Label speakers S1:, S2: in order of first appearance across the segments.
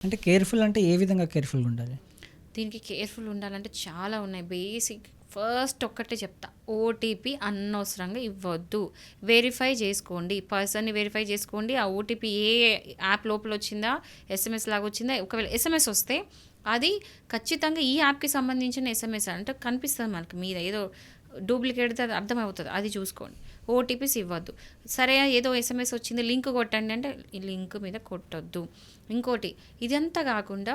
S1: అంటే కేర్‌ఫుల్ అంటే ఏ విధంగా కేర్‌ఫుల్‌గా ఉండాలి?
S2: దీనికి కేర్‌ఫుల్ ఉండాలంటే చాలా ఉన్నాయి. బేసిక్ ఫస్ట్ ఒక్కటే చెప్తా. ఓటీపీ అనవసరంగా ఇవ్వొద్దు. వెరిఫై చేసుకోండి. పర్సన్‌ని వెరిఫై చేసుకోండి. ఆ ఓటీపీ ఏ యాప్ లోపల వచ్చిందా? ఎస్ఎంఎస్ లాగా వచ్చిందా? ఒకవేళ ఎస్ఎంఎస్ వస్తే అది ఖచ్చితంగా ఈ యాప్‌కి సంబంధించిన ఎస్ఎంఎస్ అంటే కనిపిస్తది మనకి మీద ఏదో డూప్లికేట్‌ది అది అర్థమవుతది. అది చూసుకోండి. ఓటీపీస్ ఇవ్వద్దు. సరే ఏదో ఎస్ఎంఎస్ వచ్చింది లింక్ కొట్టండి అంటే ఈ లింక్ మీద కొట్టొద్దు. ఇంకోటి ఇదంతా కాకుండా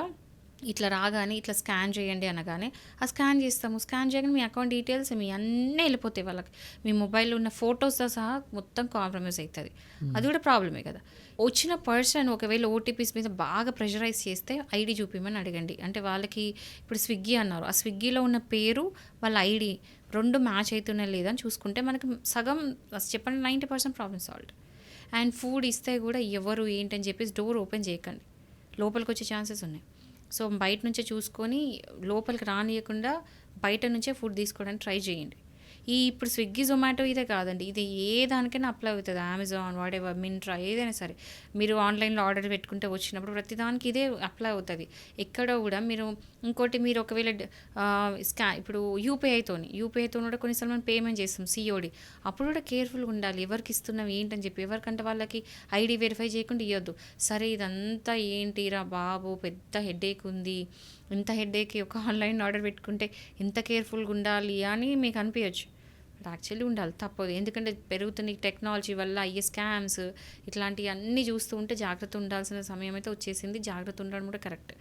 S2: ఇట్లా రాగానే ఇట్లా స్కాన్ చేయండి అనగానే ఆ స్కాన్ చేస్తాము. స్కాన్ చేయగానే మీ అకౌంట్ డీటెయిల్స్ మీ అన్నీ వెళ్ళిపోతాయి వాళ్ళకి. మీ మొబైల్‌లో ఉన్న ఫోటోస్‌తో సహా మొత్తం కాంప్రమైజ్ అయితది. అది కూడా ప్రాబ్లమే కదా! వచ్చిన పర్సన్ ఒకవేళ ఓటీపీస్ మీద బాగా ప్రెషరైజ్ చేస్తే ఐడీ చూపిమని అడగండి. అంటే వాళ్ళకి ఇప్పుడు స్విగ్గీ అన్నారు. ఆ స్విగ్గీలో ఉన్న పేరు, వాళ్ళ ఐడీ 2 మ్యాచ్ అయితున్నాయా లేదా అని చూసుకుంటే మనకి సగం చెప్పండి 90% ప్రాబ్లమ్ సాల్వ్డ్. అండ్ ఫుడ్ ఇస్తే కూడా ఎవరు ఏంటని చెప్పేసి డోర్ ఓపెన్ చేయకండి. లోపలికొచ్చే ఛాన్సెస్ ఉన్నాయి. సో బయట నుంచే చూసుకొని లోపలికి రానియకుండా బయట నుంచే ఫుడ్ తీసుకోవడానికి ట్రై చేయండి. ఇప్పుడు స్విగ్గీ, జొమాటో ఇదే కాదండి. ఇది ఏ దానికైనా అప్లై అవుతది. అమెజాన్, వాటెవర్, మింట్రా ఏదైనా సరే. మీరు ఆన్‌లైన్‌లో ఆర్డర్ పెట్టుకుంటే వచ్చినప్పుడు ప్రతిదానికి ఇదే అప్లై అవుతది. ఎక్కడ కూడా మీరు ఇంకోటి మీరు ఒకవేళ ఇప్పుడు యూపీఐతోని కూడా కొన్నిసార్లు మనం పేమెంట్ చేస్తాం సీఓడీ. అప్పుడు కూడా కేర్‌ఫుల్‌గా ఉండాలి. ఎవరికి ఇస్తున్నాం ఏంటని చెప్పి. ఎవరికంటే వాళ్ళకి ఐడీ వెరిఫై చేయకుండా ఇయ్యొద్దు. సరే ఇదంతా ఏంటిరా బాబు పెద్ద హెడేక్ ఉంది. ఇంత హెడేక్‌కి ఒక ఆన్‌లైన్ ఆర్డర్ పెట్టుకుంటే ఎంత కేర్‌ఫుల్‌గా ఉండాలి అని మీకు అనిపియొచ్చు. బట్ యాక్చువల్లీ ఉండాలి తప్పదు. ఎందుకంటే పెరుగుతున్న ఈ టెక్నాలజీ వల్ల అయ్యే స్కామ్స్ ఇట్లాంటియన్నీ చూస్తూ ఉంటే జాగ్రత్త ఉండాల్సిన సమయం అయితే వచ్చేసింది. జాగ్రత్త ఉండడం కూడా కరెక్ట్.